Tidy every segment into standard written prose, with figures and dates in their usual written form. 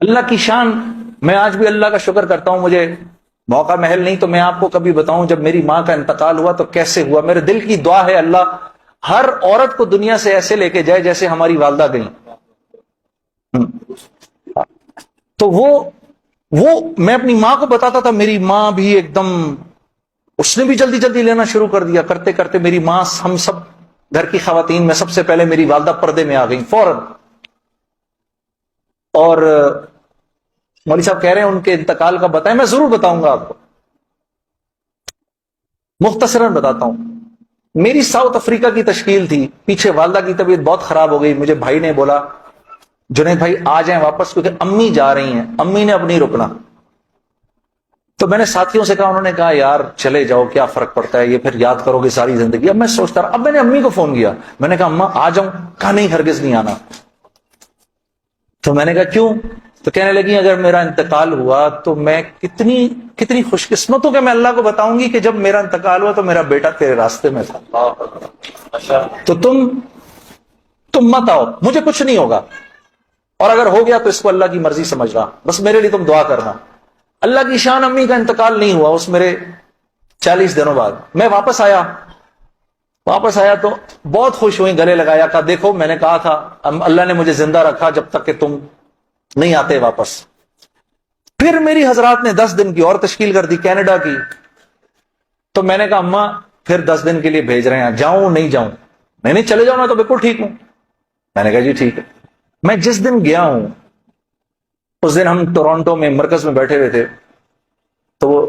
اللہ کی شان، میں آج بھی اللہ کا شکر کرتا ہوں، مجھے موقع محل نہیں تو میں آپ کو کبھی بتاؤں جب میری ماں کا انتقال ہوا تو کیسے ہوا. میرے دل کی دعا ہے اللہ ہر عورت کو دنیا سے ایسے لے کے جائے جیسے ہماری والدہ گئی. تو وہ میں اپنی ماں کو بتاتا تھا، میری ماں بھی ایک دم، اس نے بھی جلدی جلدی لینا شروع کر دیا. کرتے کرتے میری ماں، ہم سب گھر کی خواتین میں سب سے پہلے میری والدہ پردے میں آ گئی فوراً. اور مولوی صاحب کہہ رہے ہیں ان کے انتقال کا بتائیں، میں ضرور بتاؤں گا آپ کو، مختصراً بتاتا ہوں. میری ساؤتھ افریقہ کی تشکیل تھی، پیچھے والدہ کی طبیعت بہت خراب ہو گئی. مجھے بھائی نے بولا جنید بھائی آ جائیں واپس کیونکہ امی جا رہی ہیں، امی نے اب نہیں رکنا. تو میں نے ساتھیوں سے کہا، انہوں نے کہا یار چلے جاؤ کیا فرق پڑتا ہے، یہ پھر یاد کرو گے ساری زندگی. اب میں سوچتا رہا، اب میں نے امی کو فون کیا، میں نے کہا اماں آ جاؤں، کہا نہیں ہرگز نہیں آنا. تو میں نے کہا کیوں؟ تو کہنے لگی اگر میرا انتقال ہوا تو میں کتنی خوش قسمت ہوں کہ میں اللہ کو بتاؤں گی کہ جب میرا انتقال ہوا تو میرا بیٹا تیرے راستے میں تھا، تو تم مت آؤ، مجھے کچھ نہیں ہوگا، اور اگر ہو گیا تو اس کو اللہ کی مرضی سمجھ رہا، بس میرے لیے تم دعا کرنا. اللہ کی شان، امی کا انتقال نہیں ہوا اس میرے 40 دنوں بعد. میں واپس آیا تو بہت خوش ہوئی، گلے لگایا، کہا دیکھو میں نے کہا تھا اللہ نے مجھے زندہ رکھا جب تک کہ تم نہیں آتے واپس. پھر میری حضرات نے 10 دن کی اور تشکیل کر دی کینیڈا کی. تو میں نے کہا اماں پھر 10 دن کے لیے بھیج رہے ہیں، جاؤں نہیں جاؤں؟ نہیں چلے جاؤ، میں تو بالکل ٹھیک ہوں. میں نے کہا جی ٹھیک ہے. میں جس دن گیا ہوں اس دن ہم ٹورانٹو میں مرکز میں بیٹھے ہوئے تھے، تو وہ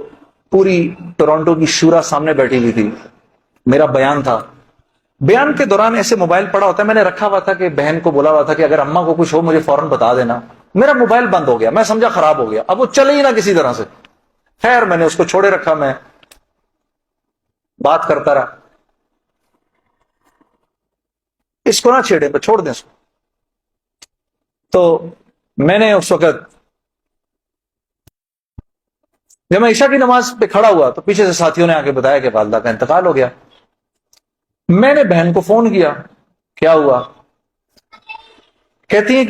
پوری ٹورانٹو کی شورا سامنے بیٹھی ہوئی تھی، میرا بیان تھا. بیان کے دوران ایسے موبائل پڑا ہوتا ہے، میں نے رکھا ہوا تھا کہ بہن کو بولا ہوا تھا کہ اگر اماں کو کچھ ہو مجھے فوراً بتا دینا. میرا موبائل بند ہو گیا، میں سمجھا خراب ہو گیا، اب وہ چلے ہی نہ کسی طرح سے. خیر میں نے اس کو چھوڑے رکھا، میں بات کرتا رہا. اس کو نہ چھیڑے، تو چھوڑ دیں اس کو. تو میں نے اس وقت جب میں عشاء کی نماز پہ کھڑا ہوا تو پیچھے سے ساتھیوں نے آ کے بتایا کہ والدہ کا انتقال ہو گیا. میں نے بہن کو فون کیا، کیا ہوا؟ کہتی ہے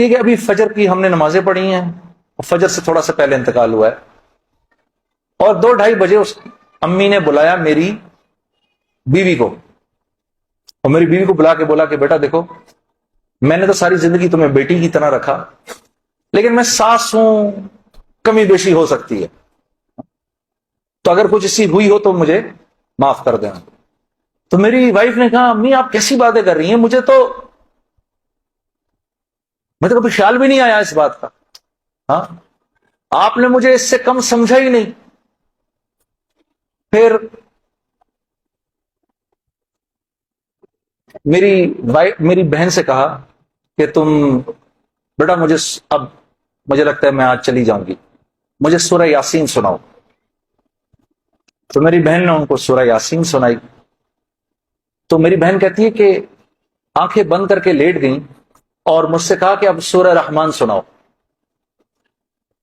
کہ ابھی فجر کی ہم نے نمازیں پڑھی ہیں، فجر سے تھوڑا سا پہلے انتقال ہوا ہے. اور 2-2:30 بجے اس امی نے بلایا میری بیوی کو، اور میری بیوی کو بلا کے بولا کہ بیٹا دیکھو میں نے تو ساری زندگی تمہیں بیٹی کی طرح رکھا، لیکن میں ساس ہوں، کمی بیشی ہو سکتی ہے، تو اگر کچھ اسی ہوئی ہو تو مجھے معاف کر دینا. تو میری وائف نے کہا امی آپ کیسی باتیں کر رہی ہیں، مجھے تو کبھی خیال بھی نہیں آیا اس بات کا. ہاں آپ نے مجھے اس سے کم سمجھا ہی نہیں. پھر میری بہن سے کہا کہ تم بیٹا مجھے لگتا ہے میں آج چلی جاؤں گی، مجھے سورہ یاسین سناؤ. تو میری بہن نے ان کو سورہ یاسین سنائی. تو میری بہن کہتی ہے کہ آنکھیں بند کر کے لیٹ گئیں اور مجھ سے کہا کہ اب سورہ رحمان سناؤ.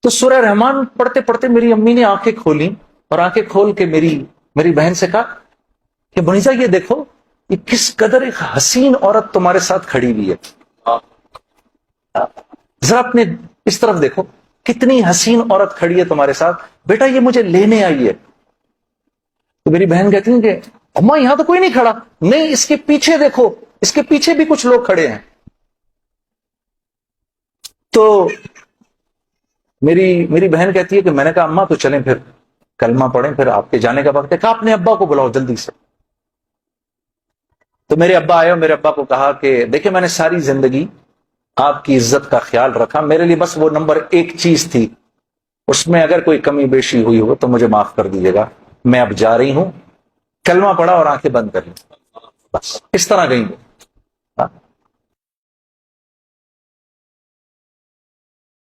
تو سورہ رحمان پڑھتے پڑھتے میری امی نے آنکھیں کھولی، اور آنکھیں کھول کے میری بہن سے کہا کہ بنیزا یہ دیکھو یہ کس قدر ایک حسین عورت تمہارے ساتھ کھڑی ہوئی ہے، ذرا اپنے اس طرف دیکھو کتنی حسین عورت کھڑی ہے تمہارے ساتھ، بیٹا یہ مجھے لینے آئی ہے. تو میری بہن کہتی ہیں کہ اماں یہاں تو کوئی نہیں کھڑا. نہیں اس کے پیچھے دیکھو، اس کے پیچھے بھی کچھ لوگ کھڑے ہیں. تو میری بہن کہتی ہے کہ میں نے کہا اماں تو چلیں پھر کلمہ پڑھیں، پھر آپ کے جانے کا وقت ہے. کہا اپنے ابا کو بلاؤ جلدی سے. تو میرے ابا آئے اور میرے ابا کو کہا کہ دیکھیں میں نے ساری زندگی آپ کی عزت کا خیال رکھا، میرے لیے بس وہ نمبر 1 چیز تھی، اس میں اگر کوئی کمی بیشی ہوئی ہو تو مجھے معاف کر دیجیے گا، میں اب جا رہی ہوں. کلمہ پڑھا اور آنکھیں بند کر لی، بس اس طرح گئی.